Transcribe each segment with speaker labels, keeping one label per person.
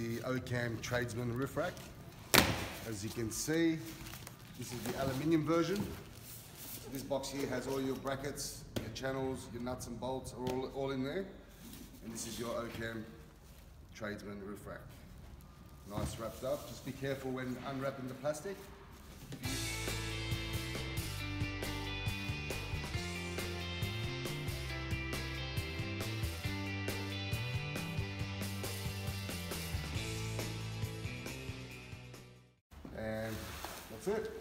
Speaker 1: The OCAM tradesman roof rack. As you can see, this is the aluminium version. This box here has all your brackets, your channels, your nuts and bolts are all in there. And this is your OCAM tradesman roof rack. Nice wrapped up. Just be careful when unwrapping the plastic. And that's it.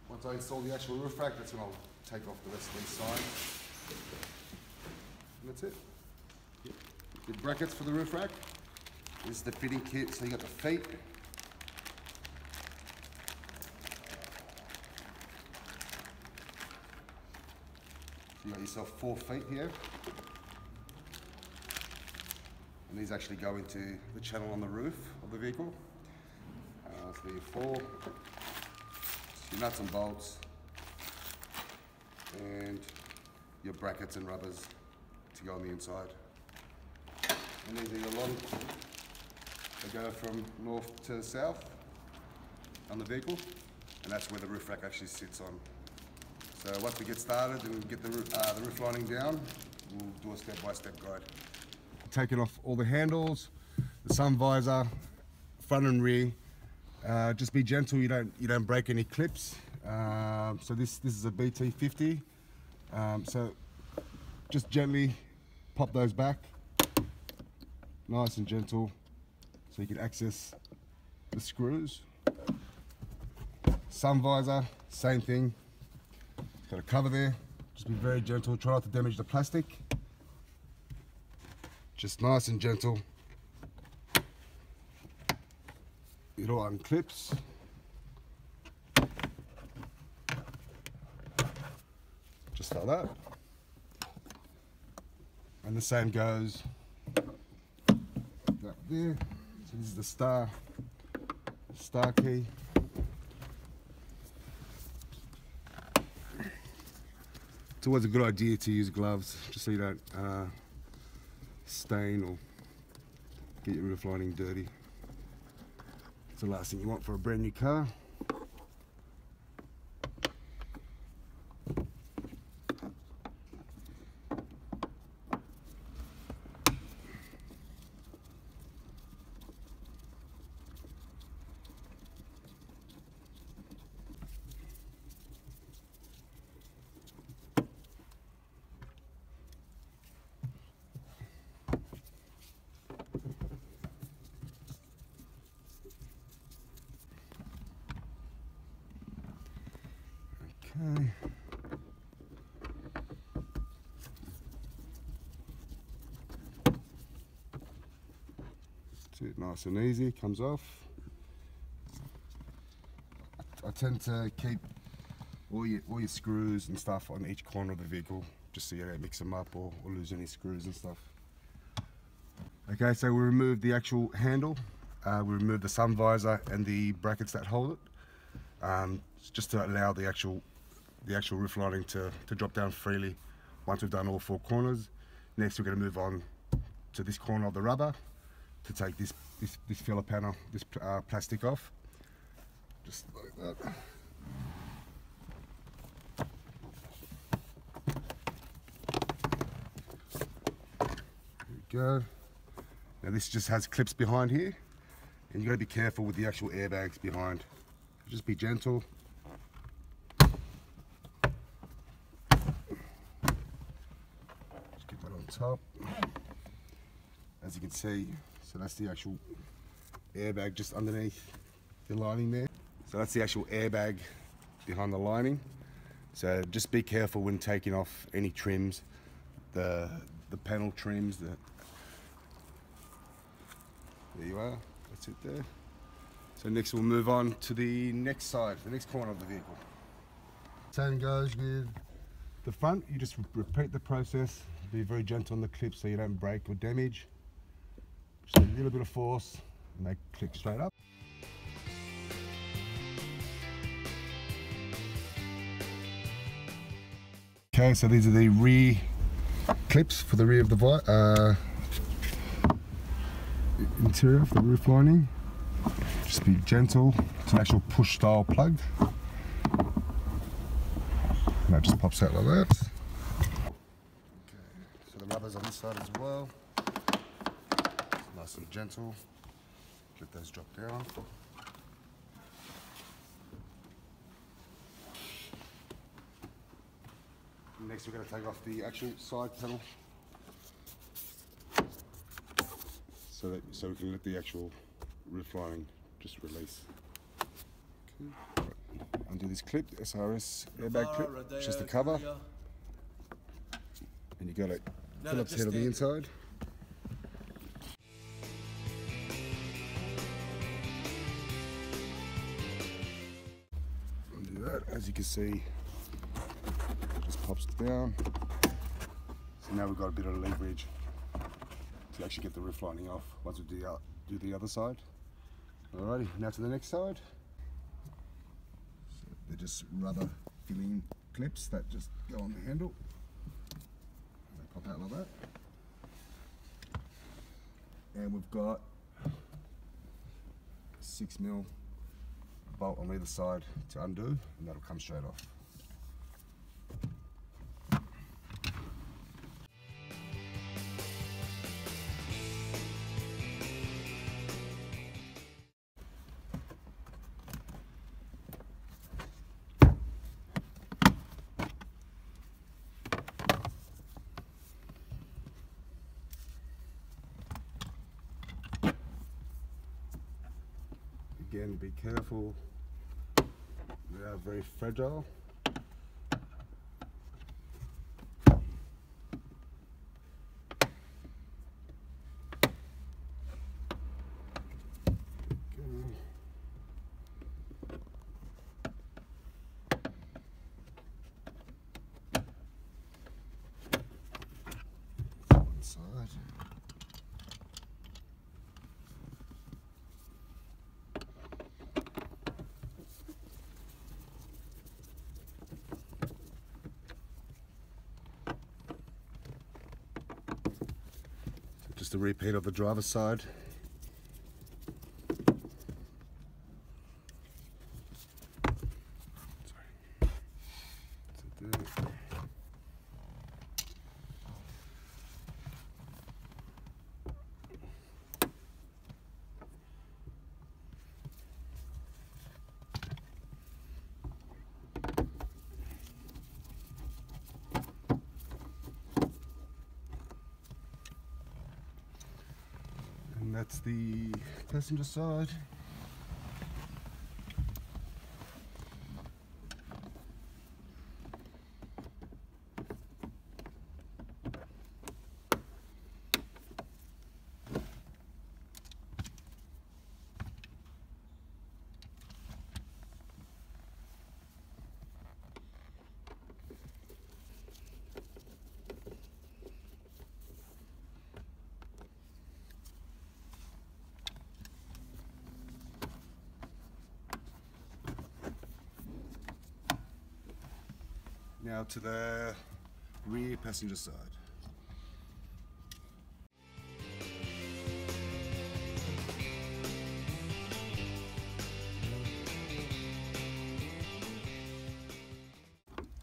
Speaker 1: Once I install the actual roof rack, that's when I'll take off the rest of these sides. And that's it. The brackets for the roof rack. This is the fitting kit, so you got the feet. So you got yourself 4 feet here. And these actually go into the channel on the roof of the vehicle. So there are 4. Your nuts and bolts, and your brackets and rubbers to go on the inside. And these are your long, they go from north to south on the vehicle, and that's where the roof rack actually sits on. So once we get started and get the roof lining down, we'll do a step-by-step guide. Taking off all the handles, the sun visor, front and rear. Just be gentle, you don't break any clips. So this is a BT50. So just gently pop those back, nice and gentle, so you can access the screws. Sun visor, same thing. Got a cover there. Just be very gentle. Try not to damage the plastic. Just nice and gentle. It all unclips. Just like that. And the same goes up there. So this is the star key. It's always a good idea to use gloves, just so you don't stain or get your roof lining dirty. It's the last thing you want for a brand new car. Okay. That's it, nice and easy, comes off. I tend to keep all your screws and stuff on each corner of the vehicle, just so you don't mix them up or lose any screws and stuff. Okay, so we removed the actual handle, we removed the sun visor and the brackets that hold it, just to allow the actual roof lining to drop down freely once we've done all 4 corners. Next we're going to move on to this corner of the rubber to take this filler panel, this plastic off. Just like that. There we go. Now this just has clips behind here, and you've got to be careful with the actual airbags behind. Just be gentle. Top, as you can see, so that's the actual airbag just underneath the lining there. So that's the actual airbag behind the lining. So just be careful when taking off any trims, the panel trims. There you are, that's it there. So next we'll move on to the next side, the next corner of the vehicle. Same goes with the front. You just repeat the process. Be very gentle on the clips so you don't break or damage. Just a little bit of force and they click straight up. Okay, so these are the rear clips for the rear of the the interior of the roof lining. Just be gentle. It's an actual push style plug. And that just pops out like that. Okay, so the rubbers on this side as well. Nice and gentle. Let those drop down. Next we're going to take off the actual side panel so we can let the actual roof lining just release. Okay. Right. Undo this clip, SRS airbag clip, it's just the cover. And you got it Phillips head on the inside. Undo that, as you can see. Just pops down. So now we've got a bit of leverage to actually get the roof lining off once we do the other side. Alrighty, now to the next side. So they're just rubber filling clips that just go on the handle. They pop out like that. And we've got a 6mm bolt on either side to undo, and that'll come straight off. Again, be careful, they are very fragile. One side. Just a repeat of the driver's side. Sorry. And that's the passenger side. Now to the rear passenger side.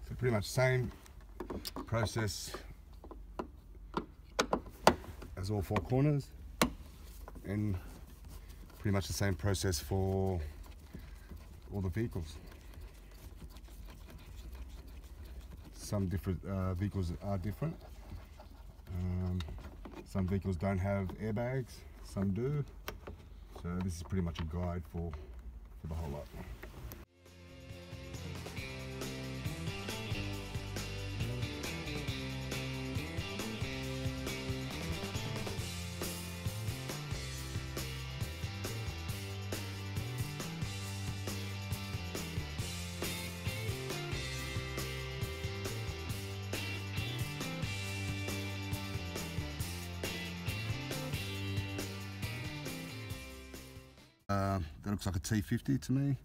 Speaker 1: So pretty much same process as all four corners, and pretty much the same process for all the vehicles. Some different vehicles are different. Some vehicles don't have airbags, some do. So this is pretty much a guide for the whole lot. That looks like a T50 to me.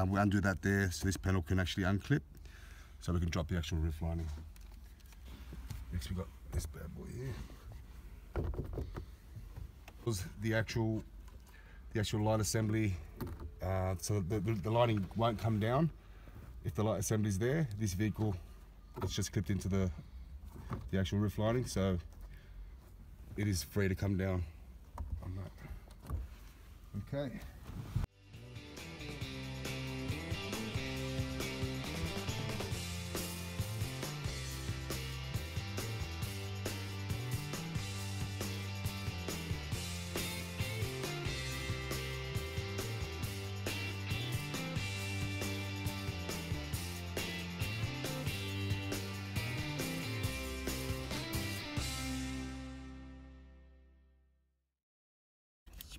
Speaker 1: We undo that there so this panel can actually unclip, so we can drop the actual roof lining. Next we got this bad boy here. The actual light assembly, so the lighting won't come down if the light assembly is there. This vehicle, it's just clipped into the actual roof lining, so it is free to come down on that. Okay.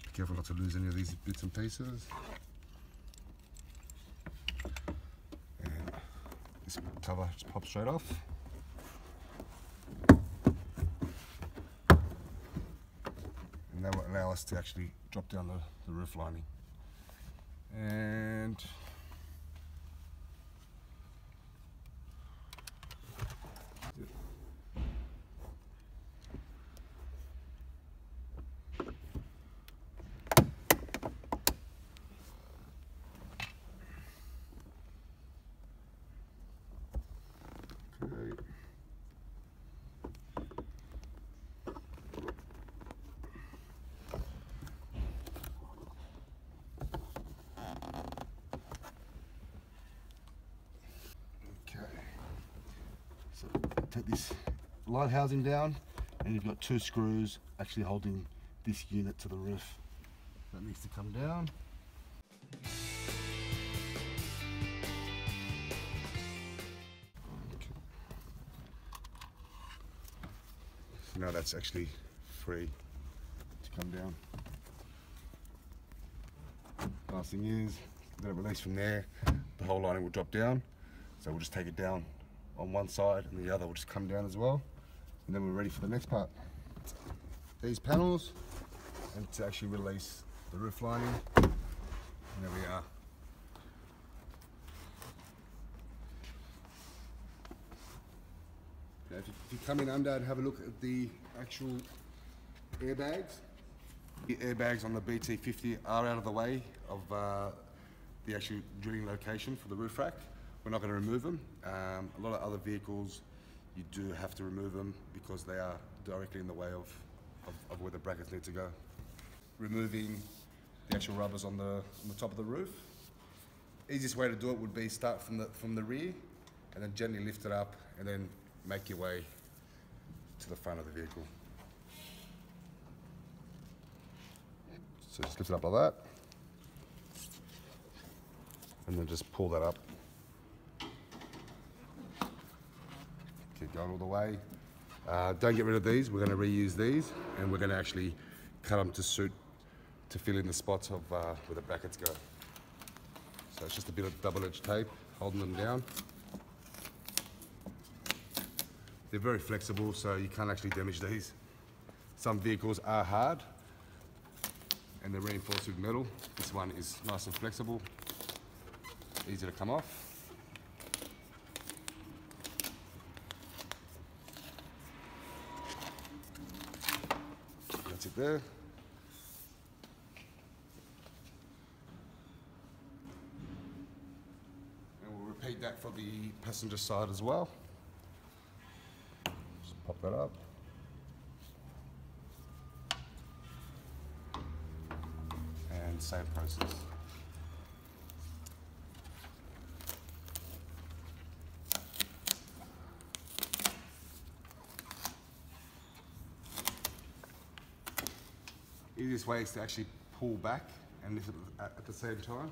Speaker 1: Be careful not to lose any of these bits and pieces. And this cover just pops straight off. And that will allow us to actually drop down the roof lining. And take this light housing down, and you've got 2 screws actually holding this unit to the roof. That needs to come down. Okay. So now that's actually free to come down. Last thing is, let it release from there, the whole lining will drop down. So we'll just take it down on one side and the other will just come down as well, and then we're ready for the next part. These panels, and to actually release the roof lining, and there we are. Now if you come in under and have a look at the actual airbags, the airbags on the BT50 are out of the way of the actual drilling location for the roof rack. We're not going to remove them. A lot of other vehicles, you do have to remove them because they are directly in the way of where the brackets need to go. Removing the actual rubbers on the top of the roof. Easiest way to do it would be start from the rear, and then gently lift it up, and then make your way to the front of the vehicle. So just lift it up like that, and then just pull that up. Keep going all the way. Don't get rid of these. We're going to reuse these, and we're going to actually cut them to fill in the spots of where the brackets go. So it's just a bit of double-edged tape holding them down. They're very flexible, so you can't actually damage these. Some vehicles are hard, and they're reinforced with metal. This one is nice and flexible, easy to come off. That's it there. And we'll repeat that for the passenger side as well. Just pop that up. And same process. Easiest way is to actually pull back and lift it at the same time.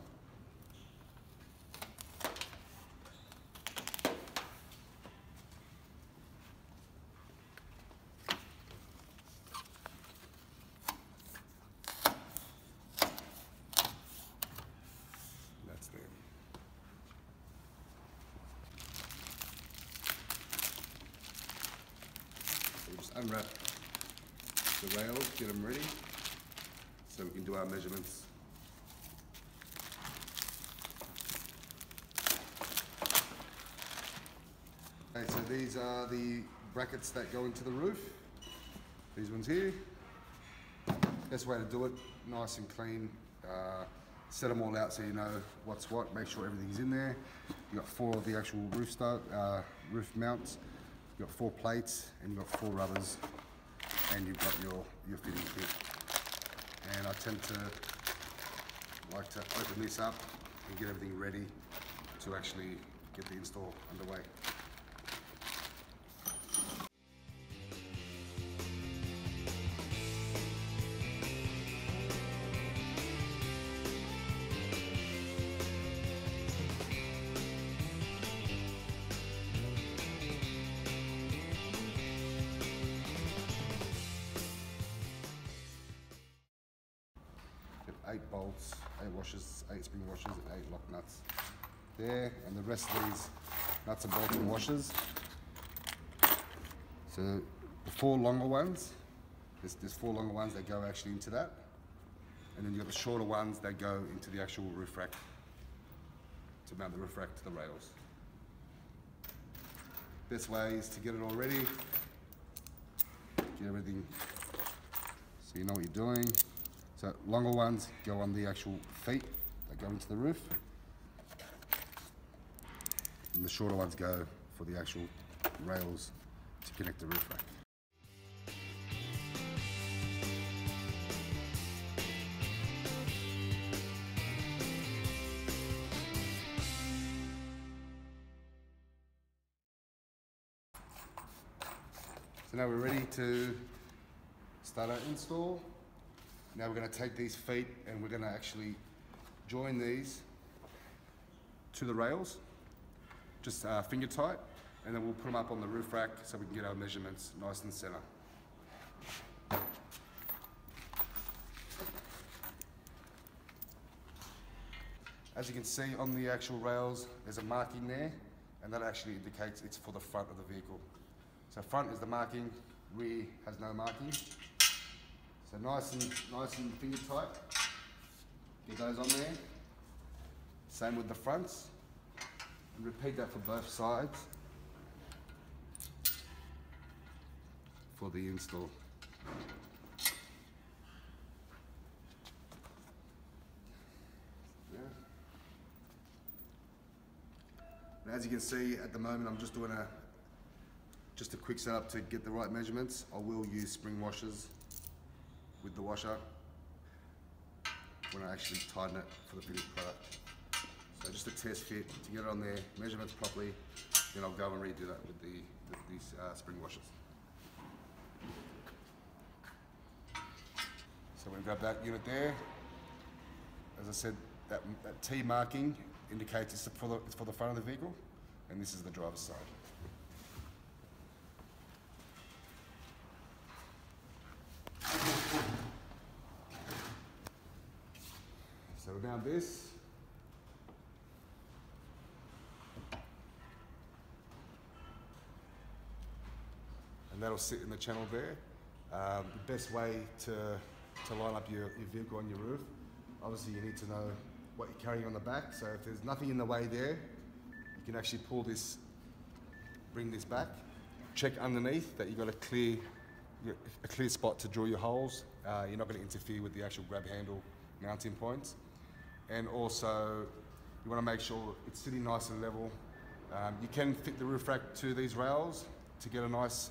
Speaker 1: That's there. So just unwrap the rails, get them ready, so we can do our measurements. Okay, so these are the brackets that go into the roof. These ones here. Best way to do it, nice and clean. Set them all out so you know what's what. Make sure everything's in there. You've got 4 of the actual roof mounts. You've got 4 plates, and you've got 4 rubbers, and you've got your fitting kit. And I tend to like to open this up and get everything ready to actually get the install underway. Got 8 bolts, 8 washers, 8 spring washers, and 8 lock nuts there, and the rest of these nuts and bolts and washers. So the 4 longer ones, there's 4 longer ones that go actually into that, and then you've got the shorter ones that go into the actual roof rack to mount the roof rack to the rails. Best way is to get it all ready, get everything so you know what you're doing. So longer ones go on the actual feet that go into the roof, and the shorter ones go for the actual rails to connect the roof rack. So now we're ready to start our install. Now we're going to take these feet and we're going to actually join these to the rails, just finger tight, and then we'll put them up on the roof rack so we can get our measurements nice and center. As you can see on the actual rails, there's a marking there, and that actually indicates it's for the front of the vehicle. So front is the marking, rear has no marking. So nice and finger tight. Get those on there. Same with the fronts. And repeat that for both sides for the install. Yeah. And as you can see, at the moment I'm just doing just a quick setup to get the right measurements. I will use spring washers with the washer when I actually tighten it for the finished product. So just a test fit to get it on there, measurements properly, then I'll go and redo that with these spring washers. So we've got that unit there. As I said, that T marking indicates it's for the front of the vehicle, and this is the driver's side. So we mount this. And that'll sit in the channel there. The best way to line up your vehicle on your roof, obviously you need to know what you're carrying on the back. So if there's nothing in the way there, you can actually pull this, bring this back. Check underneath that you've got a clear spot to drill your holes. You're not going to interfere with the actual grab handle mounting points. And also, you want to make sure it's sitting nice and level. You can fit the roof rack to these rails to get a nice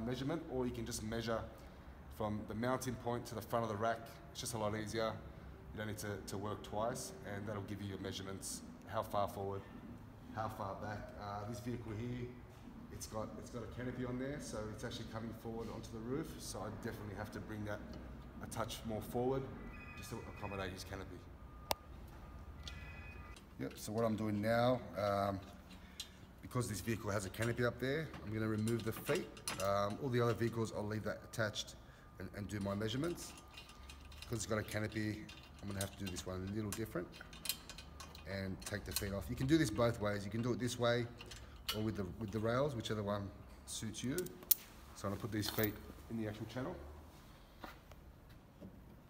Speaker 1: measurement, or you can just measure from the mounting point to the front of the rack. It's just a lot easier. You don't need to work twice, and that'll give you your measurements, how far forward, how far back. This vehicle here, it's got a canopy on there, so it's actually coming forward onto the roof, so I definitely have to bring that a touch more forward just to accommodate his canopy. Yep, so what I'm doing now, because this vehicle has a canopy up there, I'm going to remove the feet. All the other vehicles, I'll leave that attached and do my measurements. Because it's got a canopy, I'm going to have to do this one a little different and take the feet off. You can do this both ways. You can do it this way or with the rails, whichever one suits you. So I'm going to put these feet in the actual channel.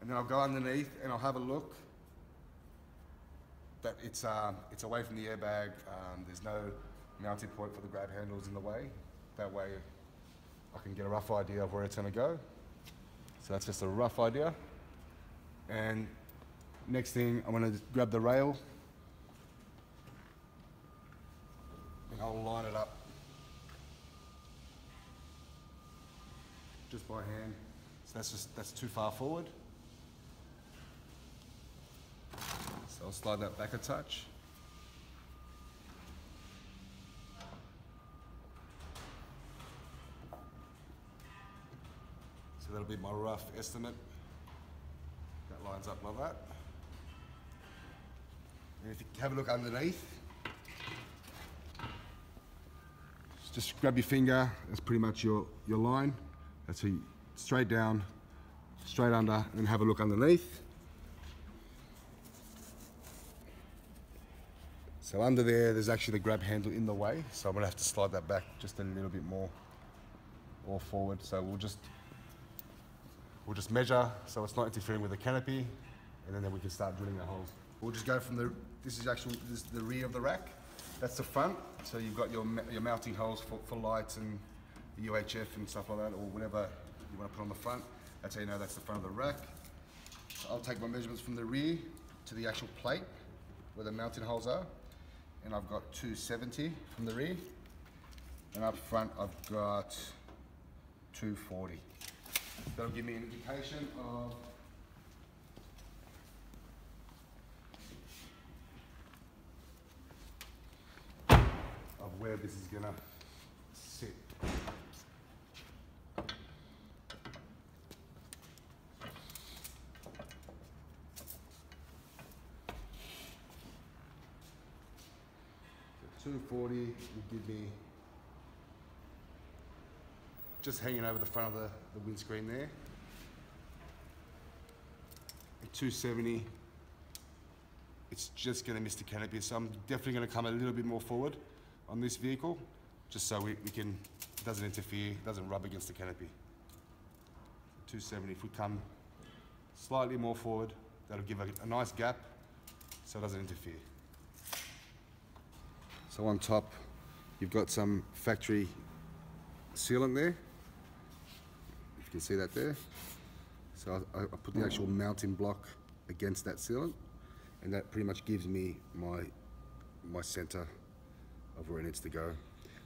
Speaker 1: And then I'll go underneath and I'll have a look that it's away from the airbag. There's no mounting point for the grab handles in the way. That way I can get a rough idea of where it's going to go. So that's just a rough idea. And next thing, I'm going to grab the rail and I'll line it up just by hand. So that's too far forward. So I'll slide that back a touch. So that'll be my rough estimate. That lines up like that. And if you have a look underneath, just grab your finger, that's pretty much your line. That's straight down, straight under, and have a look underneath. So under there's actually the grab handle in the way, so I'm gonna have to slide that back just a little bit more or forward. So we'll just measure so it's not interfering with the canopy, and then we can start drilling the holes. We'll just go from this is the rear of the rack. That's the front, so you've got your mounting holes for lights and the UHF and stuff like that, or whatever you want to put on the front. That's how you know that's the front of the rack. So I'll take my measurements from the rear to the actual plate where the mounting holes are, and I've got 270 from the rear, and up front I've got 240. That'll give me an indication of where this is gonna sit. So 240 will give me, just hanging over the front of the windscreen there. At 270, it's just going to miss the canopy, so I'm definitely going to come a little bit more forward on this vehicle, just so we can, it doesn't interfere, it doesn't rub against the canopy. 270, if we come slightly more forward, that'll give a nice gap, so it doesn't interfere. So on top, you've got some factory sealant there. If you can see that there. So I put the actual mounting block against that sealant, and that pretty much gives me my center of where it needs to go.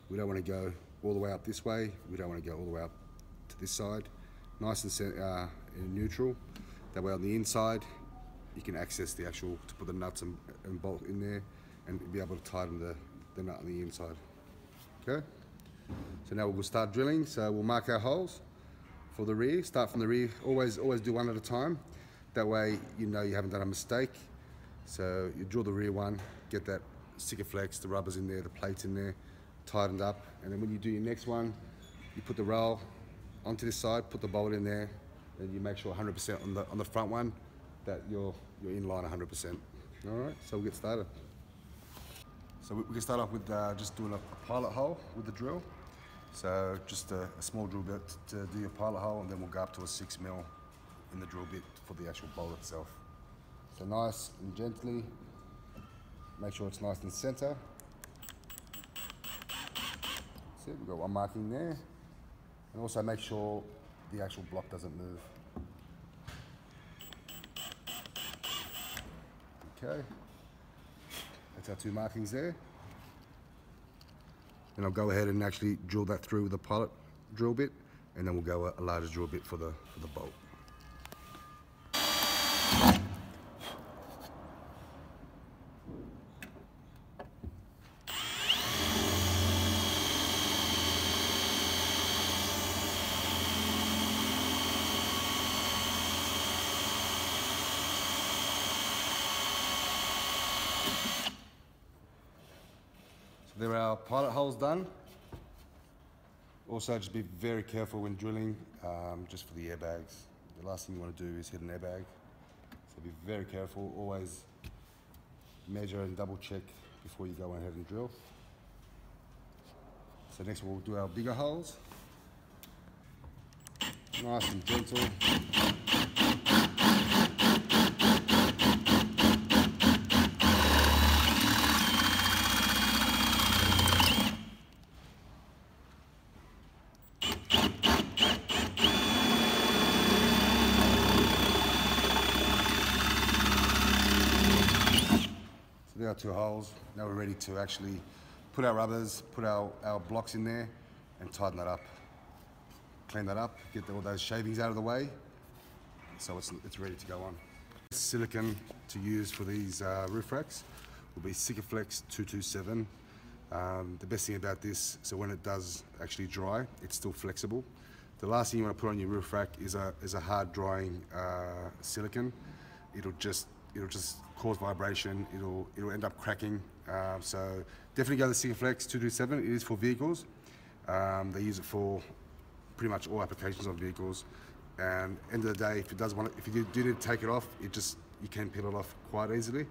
Speaker 1: We don't want to go all the way up this way. We don't want to go all the way up to this side. Nice and in neutral. That way on the inside, you can access the actual, to put the nuts and bolt in there and be able to tighten the nut on the inside. Okay? So now we'll start drilling. So we'll mark our holes for the rear. Start from the rear. Always do one at a time. That way you know you haven't done a mistake. So you drill the rear one, get that sticker flex, the rubbers in there, the plates in there, tightened up. And then when you do your next one, you put the rail onto this side, put the bolt in there, and you make sure 100% on the front one that you're in line 100%. All right, so we'll get started. So we can start off with just doing a pilot hole with the drill. So just a small drill bit to do your pilot hole, and then we'll go up to a 6 mil in the drill bit for the actual bolt itself. So nice and gently, make sure it's nice and center. See, we've got one marking there. And also make sure the actual block doesn't move. Okay, that's our 2 markings there. And I'll go ahead and actually drill that through with a pilot drill bit, and then we'll go a larger drill bit for the bolt. There are our pilot holes done. Also, just be very careful when drilling, just for the airbags. The last thing you want to do is hit an airbag. So be very careful, always measure and double check before you go ahead and drill. So next we'll do our bigger holes. Nice and gentle. our 2 holes. Now we're ready to actually put our rubbers, put our blocks in there and tighten that up. Clean that up, get all those shavings out of the way, so it's ready to go on. Silicone to use for these roof racks will be Sikaflex 227. The best thing about this, so when it does actually dry, it's still flexible. The last thing you want to put on your roof rack is a hard drying silicone. It'll just cause vibration. It'll end up cracking. So definitely go to the Sikaflex 227. It is for vehicles. They use it for pretty much all applications on vehicles. And end of the day, if you do need to take it off, you can peel it off quite easily.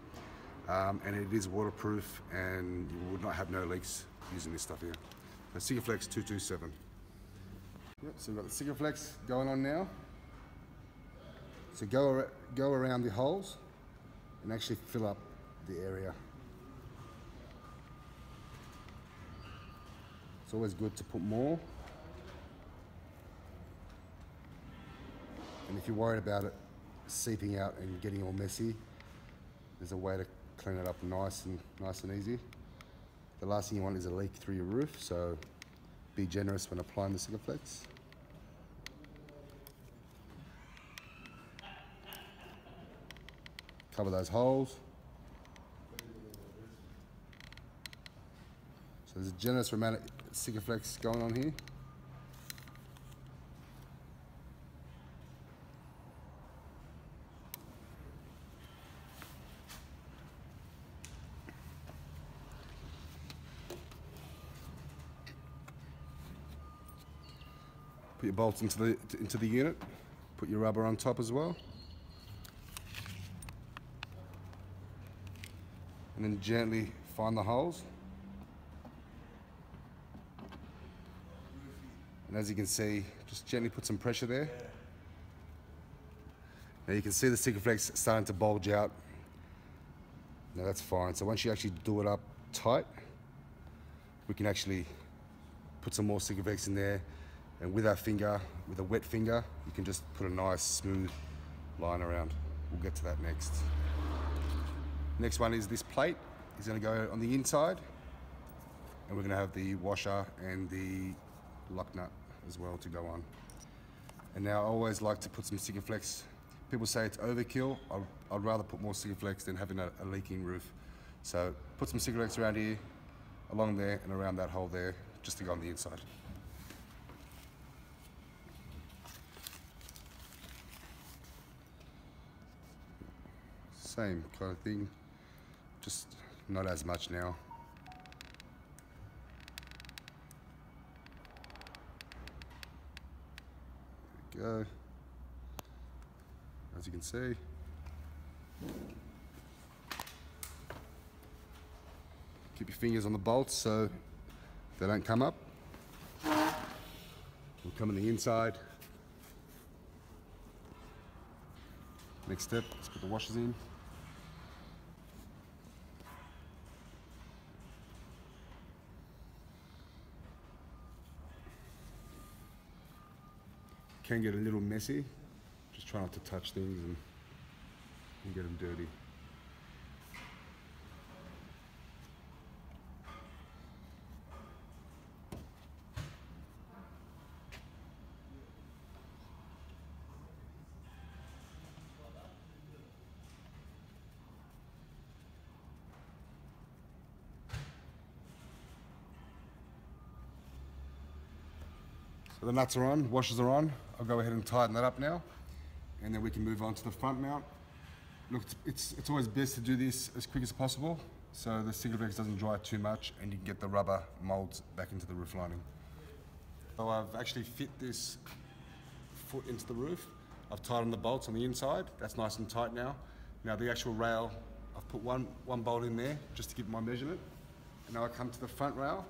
Speaker 1: And it is waterproof, and you would not have no leaks using this stuff here. The Sikaflex 227. Yep, so we've got the Sikaflex going on now. So go around the holes and actually fill up the area. It's always good to put more. And if you're worried about it seeping out and getting all messy, there's a way to clean it up nice and easy. The last thing you want is a leak through your roof, so be generous when applying the Sikaflex. Cover those holes. So there's a generous amount of Sikaflex going on here. Put your bolts into the unit. Put your rubber on top as well. And then gently find the holes. And as you can see, just gently put some pressure there. Now you can see the Sikaflex starting to bulge out. Now that's fine. So once you actually do it up tight, we can actually put some more Sikaflex in there. And with our finger, with a wet finger, you can just put a nice smooth line around. We'll get to that next. Next one is this plate. It's going to go on the inside, and we're going to have the washer and the lock nut as well to go on. And now I always like to put some Sikaflex. People say it's overkill. I'd rather put more Sikaflex than having a leaking roof. So put some Sikaflex around here, along there and around that hole there, just to go on the inside. Same kind of thing, just not as much now. There we go. As you can see. Keep your fingers on the bolts so they don't come up. We'll come on the inside. Next step, let's put the washers in. Can get a little messy. Just try not to touch things and get them dirty. So the nuts are on, washers are on. I'll go ahead and tighten that up now, and then we can move on to the front mount. Look, it's always best to do this as quick as possible so the Sikaflex doesn't dry too much and you can get the rubber molds back into the roof lining. So I've actually fit this foot into the roof. I've tightened the bolts on the inside. That's nice and tight now. Now the actual rail, I've put one bolt in there just to give my measurement. And now I come to the front rail.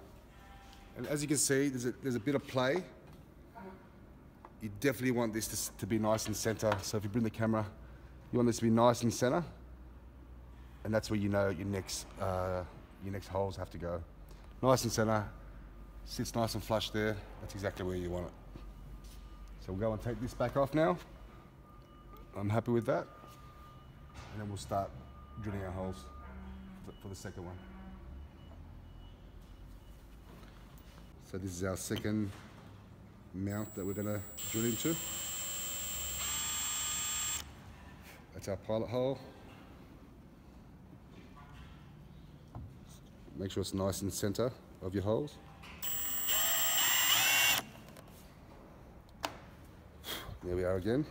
Speaker 1: And as you can see, there's a bit of play. You definitely want this to be nice and center. So if you bring the camera, you want this to be nice and center. And that's where you know your next holes have to go. Nice and center, sits nice and flush there. That's exactly where you want it. So we'll go and take this back off now. I'm happy with that. And then we'll start drilling our holes. for the second one. So this is our second mount that we're going to drill into. That's our pilot hole. Make sure it's nice in the center of your holes. There we are again.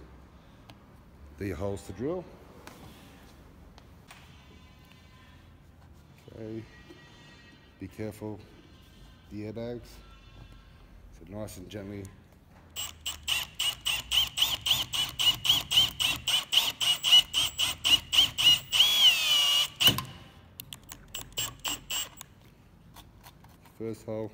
Speaker 1: There are your holes to drill. Okay. Be careful, the airbags. So nice and gently. First hole.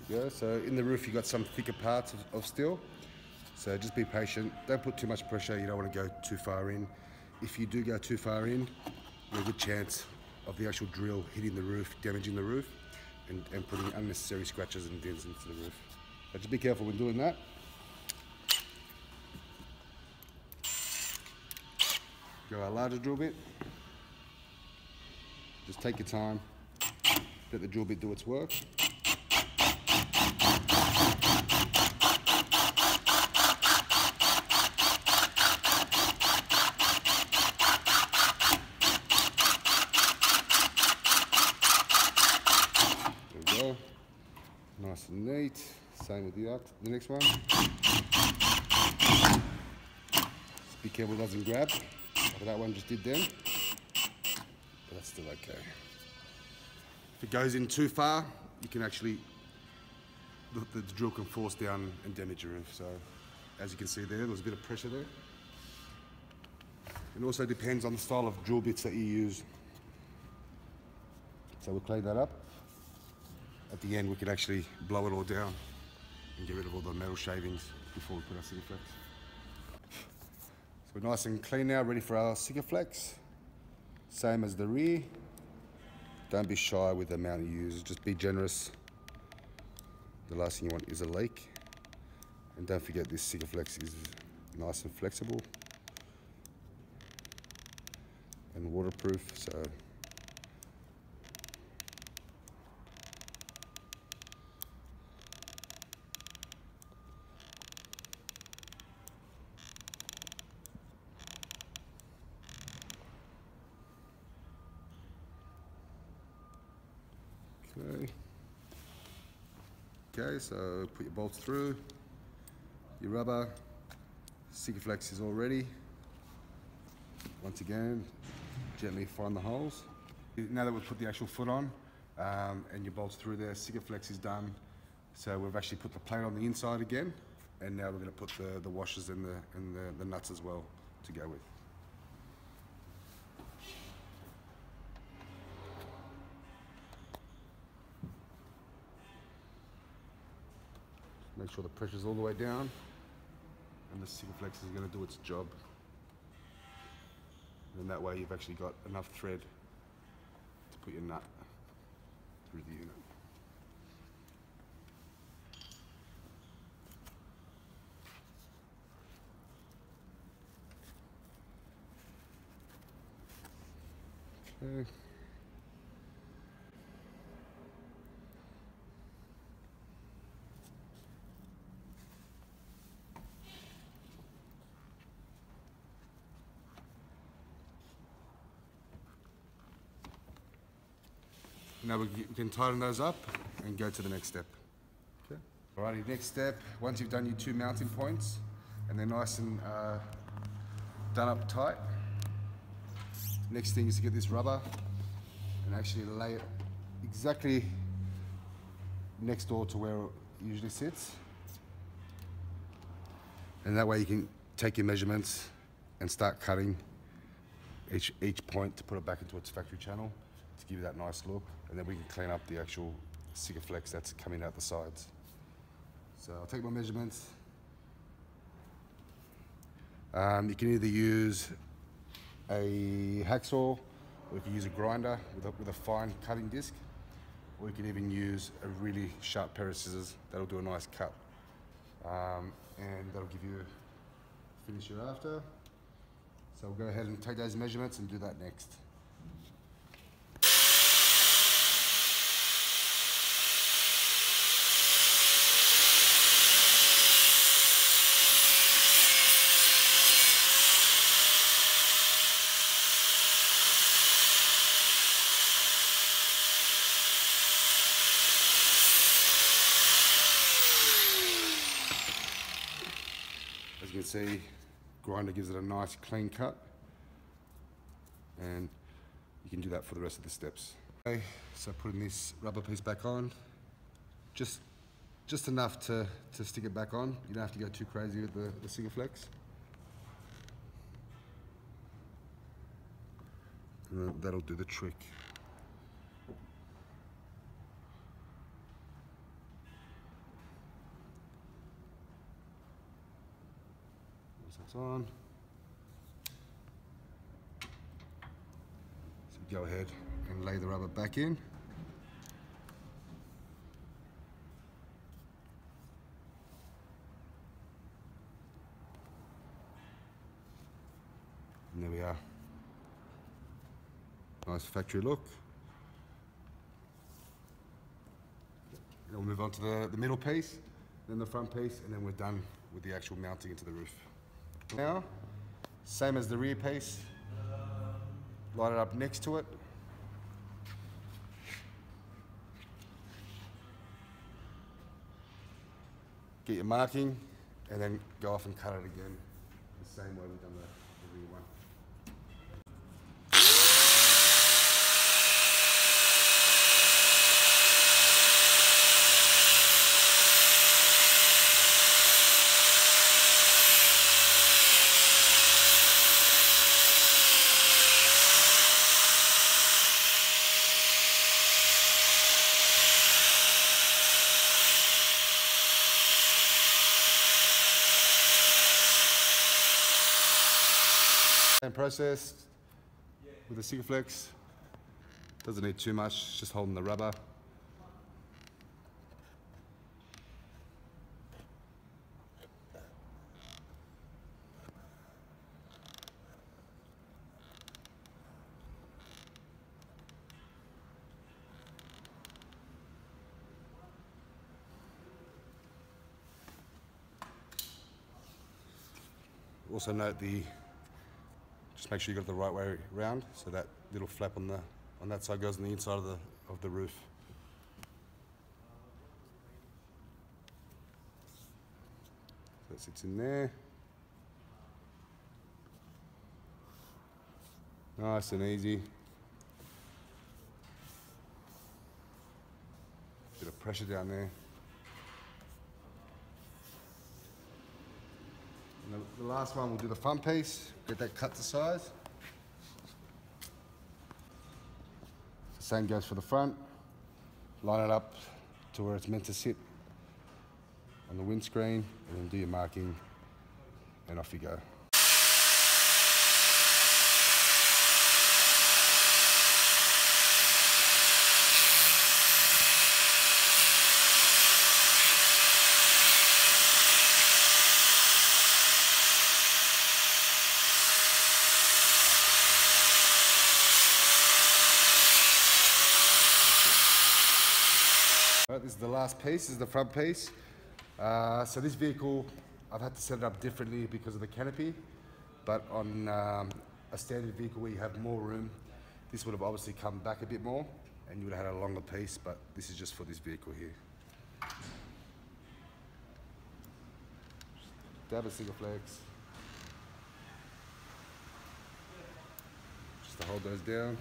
Speaker 1: Yeah, so in the roof you got some thicker parts of steel, so just be patient, don't put too much pressure, you don't want to go too far in. If you do go too far in, there's a good chance of the actual drill hitting the roof, damaging the roof, and putting unnecessary scratches and dents into the roof. So just be careful when doing that. Go our larger drill bit. Just take your time, let the drill bit do its work. Nice and neat. Same with the next one. Just be careful it doesn't grab, like that one just did then. But that's still okay. If it goes in too far, you can actually, the drill can force down and damage your roof. So as you can see there's a bit of pressure there. It also depends on the style of drill bits that you use. So we'll clean that up. At the end, we can actually blow it all down and get rid of all the metal shavings before we put our Sikaflex. So we're nice and clean now, ready for our Sikaflex. Same as the rear. Don't be shy with the amount you use, just be generous. The last thing you want is a leak. And don't forget this Sikaflex is nice and flexible and waterproof, so okay, so put your bolts through, your rubber, Sikaflex is all ready. Once again, gently find the holes. Now that we've put the actual foot on and your bolts through there, Sikaflex is done. So we've actually put the plate on the inside again, and now we're going to put the washers and the nuts as well to go with. Make sure the pressure's all the way down, and the Sikaflex is going to do its job. And that way you've actually got enough thread to put your nut through the unit. Okay. Now we can tighten those up and go to the next step. Okay. Alrighty, next step, once you've done your two mounting points and they're nice and done up tight, next thing is to get this rubber and actually lay it exactly next door to where it usually sits. And that way you can take your measurements and start cutting each point to put it back into its factory channel to give you that nice look. And then we can clean up the actual Sikaflex that's coming out the sides. So I'll take my measurements, You can either use a hacksaw, or you can use a grinder with a fine cutting disc, or you can even use a really sharp pair of scissors. That'll do a nice cut, and that'll give you a finish you're after. So we'll go ahead and take those measurements and do that next. As you can see, grinder gives it a nice clean cut, and you can do that for the rest of the steps. Okay, so putting this rubber piece back on, just enough to stick it back on. You don't have to go too crazy with the single flex. And that'll do the trick. Once that's on, so go ahead and lay the rubber back in. And there we are. Nice factory look. We'll move on to the middle piece, then the front piece, and then we're done with the actual mounting into the roof. Now, same as the rear piece, line it up next to it. Get your marking, and then go off and cut it again, the same way we've done the rear one. Same process with the single flex. Doesn't need too much, just holding the rubber. Also note just make sure you got it the right way around, so that little flap on that side goes on the inside of the roof. So that sits in there. Nice and easy. Bit of pressure down there. And the last one, we'll do the front piece, get that cut to size. The same goes for the front. Line it up to where it's meant to sit on the windscreen, and then do your marking, and off you go. Right, this is the last piece, this is the front piece. So this vehicle, I've had to set it up differently because of the canopy, but on a standard vehicle where you have more room, this would have obviously come back a bit more, and you would have had a longer piece, but this is just for this vehicle here. Dab a single flex. Just to hold those down.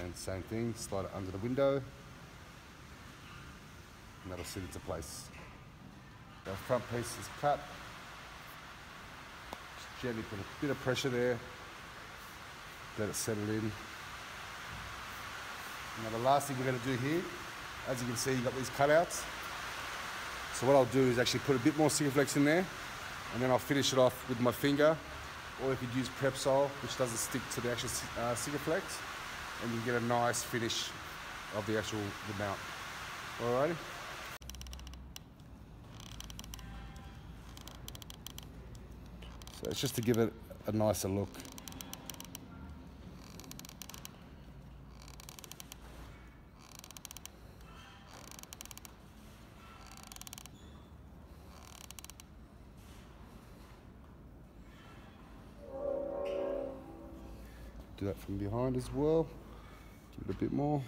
Speaker 1: And same thing, slide it under the window, and that'll sit into place. The front piece is cut. Just gently put a bit of pressure there, let it settle in. Now the last thing we're going to do here, as you can see, you've got these cutouts. So what I'll do is actually put a bit more Sikaflex in there, and then I'll finish it off with my finger, or you could use Prepsol, which doesn't stick to the actual Sikaflex, and you get a nice finish of the mount. Alrighty. So it's just to give it a nicer look. Do that from behind as well. Give it a bit more.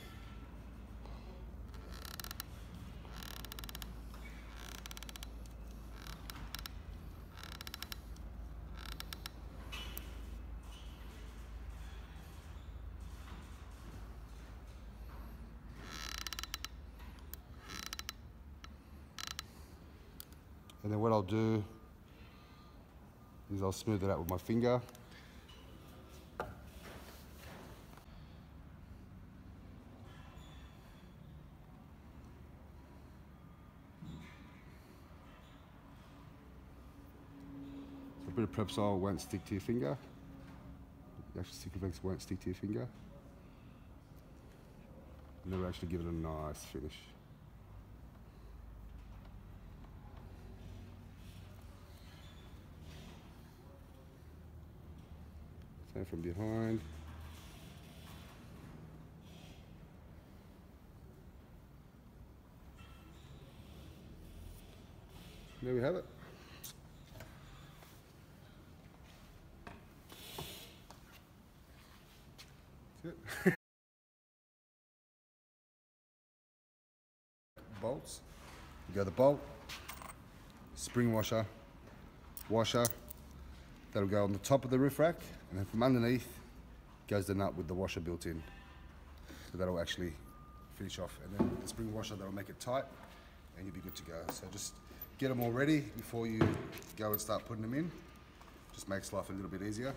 Speaker 1: And then what I'll do is I'll smooth it out with my finger. So a bit of Prepsol won't stick to your finger. The actual Sikaflex won't stick to your finger. And then we'll actually give it a nice finish. From behind. There we have it. That's it. Bolts. You go the bolt, spring washer, that'll go on the top of the roof rack, and then from underneath goes the nut with the washer built in. So that'll actually finish off, and then the spring washer, that'll make it tight, and you'll be good to go. So just get them all ready before you go and start putting them in. Just makes life a little bit easier.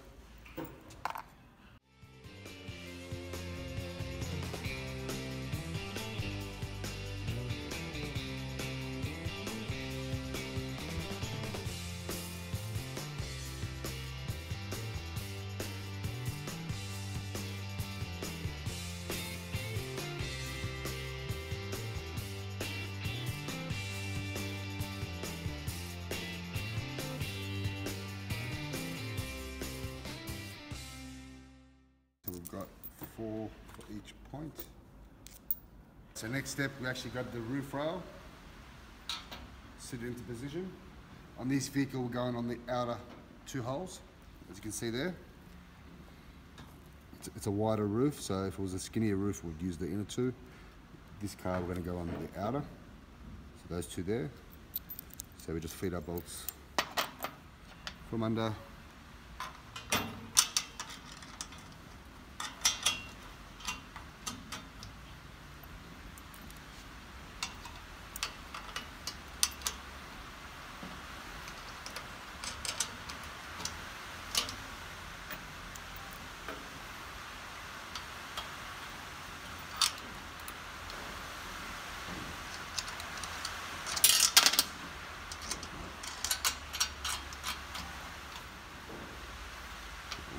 Speaker 1: We've got 4 for each point. So next step, we actually got the roof rail, sit it into position. On this vehicle, we're going on the outer 2 holes, as you can see there. It's a wider roof, so if it was a skinnier roof, we'd use the inner 2. This car, we're going to go on the outer, so those 2 there. So we just feed our bolts from under.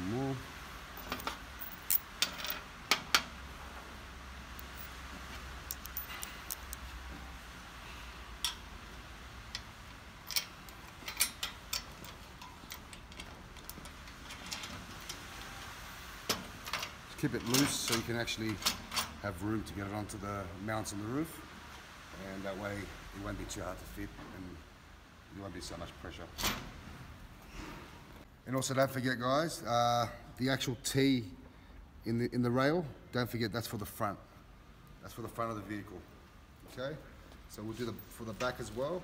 Speaker 1: More. Keep it loose so you can actually have room to get it onto the mounts on the roof, and that way it won't be too hard to fit and there won't be so much pressure. And also don't forget, guys, the actual T in the rail, don't forget that's for the front. That's for the front of the vehicle. Okay? So we'll do for the back as well.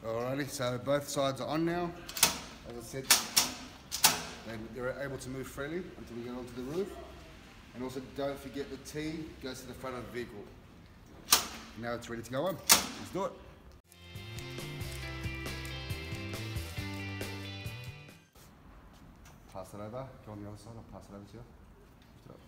Speaker 1: Alrighty, so both sides are on now. As I said, they're able to move freely until we get onto the roof. And also don't forget the T goes to the front of the vehicle. Now it's ready to go on. Let's do it. pass it over. Go on the other side, I'll pass it over to you. Lift it up.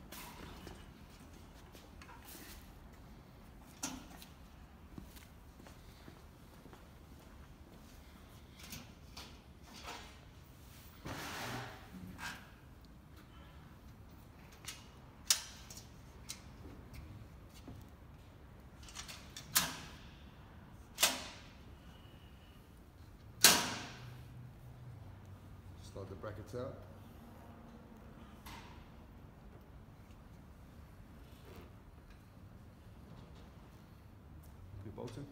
Speaker 1: Slide the brackets out. Your bolts in.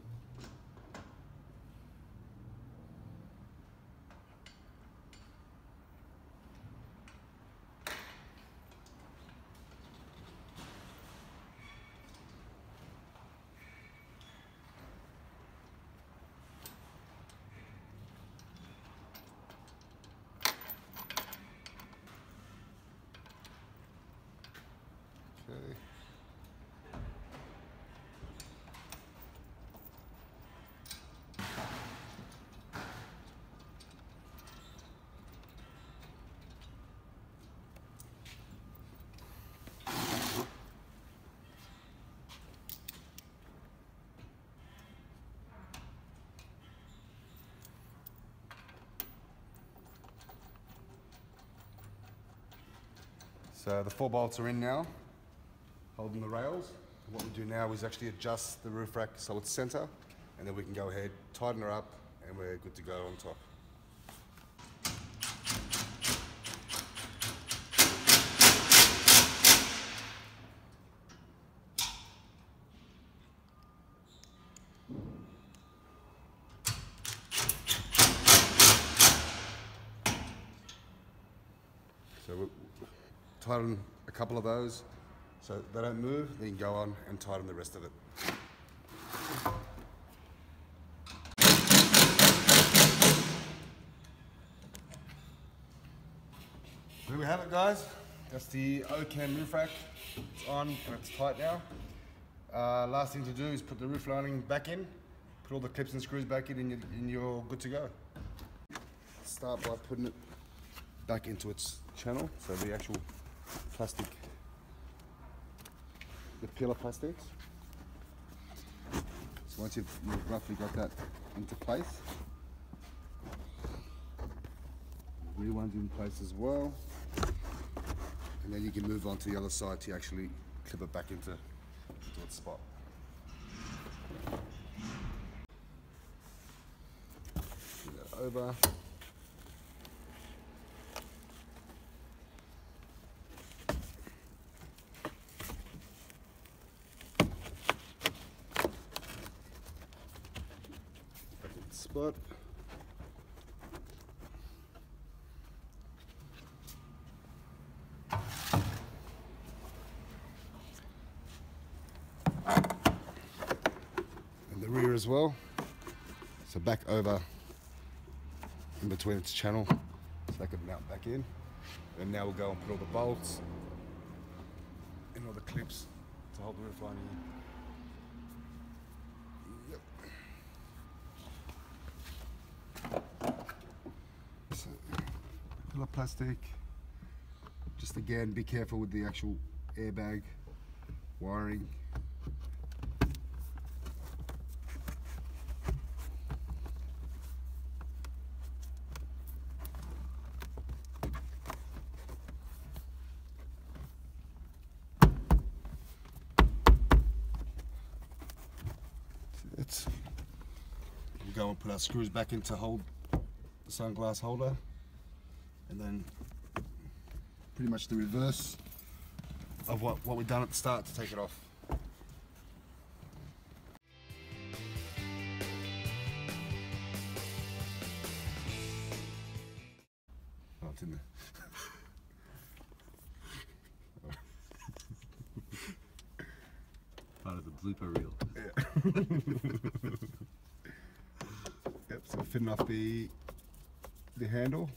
Speaker 1: Okay. So the 4 bolts are in now, holding the rails. What we do now is actually adjust the roof rack so it's center, and then we can go ahead, tighten her up, and we're good to go on top. So we'll tighten a couple of those so they don't move, then you can go on and tighten the rest of it. There we have it, guys. That's the OCAM roof rack. It's on and it's tight now. Last thing to do is put the roof lining back in, put all the clips and screws back in, and you're good to go. Start by putting it back into its channel, so the actual plastic, the pillar plastics. So once you've roughly got that into place, the rear one's in place as well, and then you can move on to the other side to actually clip it back into its spot. Bring that over. Spot. And the rear as well. So back over in between its channel so they can mount back in. And now we'll go and put all the bolts and all the clips to hold the roof lining in. Pillar plastic. Just again, be careful with the actual airbag wiring. We'll go and put our screws back in to hold the sunglass holder. And then pretty much the reverse of what we've done at the start to take it off. Oh, it's in there.
Speaker 2: Part of the blooper reel.
Speaker 1: Yeah. Yep, so fitting off the handle.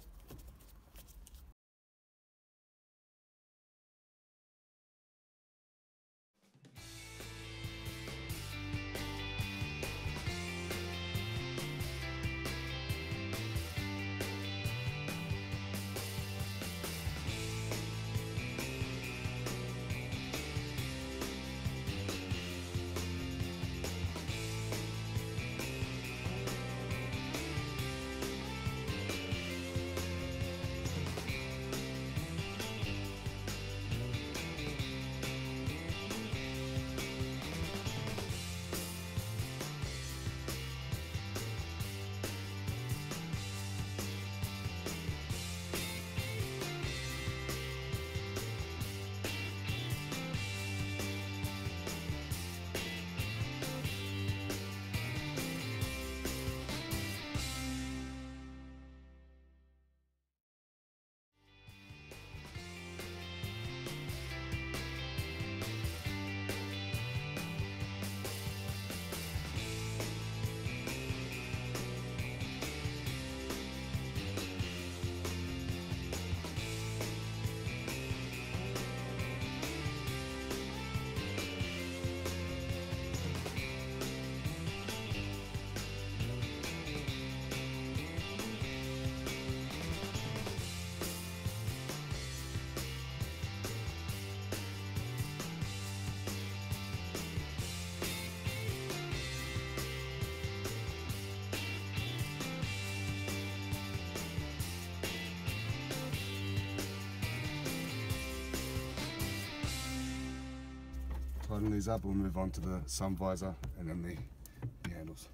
Speaker 1: tighten these up, we'll move on to the sun visor and then the handles.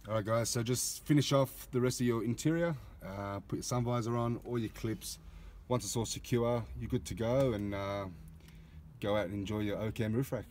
Speaker 1: Alright guys, so just finish off the rest of your interior, put your sun visor on, all your clips. Once it's all secure, you're good to go, and go out and enjoy your OCAM roof rack.